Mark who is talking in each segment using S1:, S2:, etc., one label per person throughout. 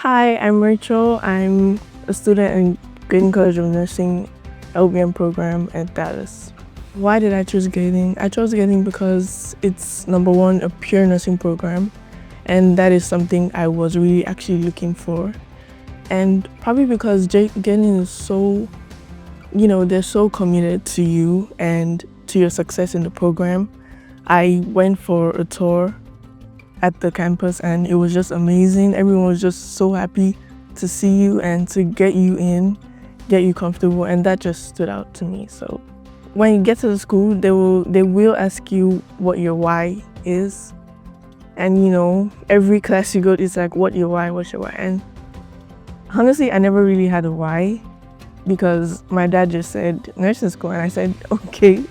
S1: Hi, I'm Rachel. I'm a student in Galen College of Nursing LBM program at Dallas. Why did I choose Galen? I chose Galen because it's number one, a pure nursing program, and that is something I was really actually looking for. And probably because Galen is so, they're so committed to you and to your success in the program. I went for a tour at the campus and it was just amazing. Everyone was just so happy to see you and to get you in, get you comfortable, and that just stood out to me. So when you get to the school, they will ask you what your why is. And every class you go, it's like, what's your why? And honestly, I never really had a why because my dad just said nursing school and I said, okay.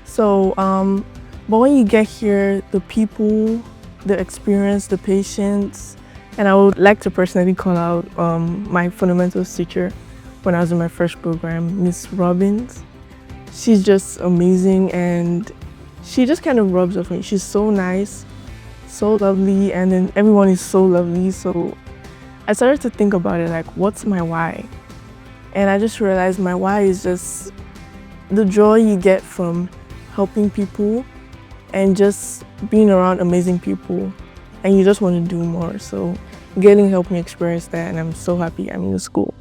S1: So, but when you get here, the people, the experience, the patients, and I would like to personally call out my fundamentals teacher when I was in my first program, Miss Robbins. She's just amazing and she just kind of rubs off me. She's so nice, so lovely, and then everyone is so lovely. So I started to think about it like, what's my why? And I just realized my why is just the joy you get from helping people and just being around amazing people, and you just want to do more. So Galen helped me experience that, and I'm so happy I'm in the school.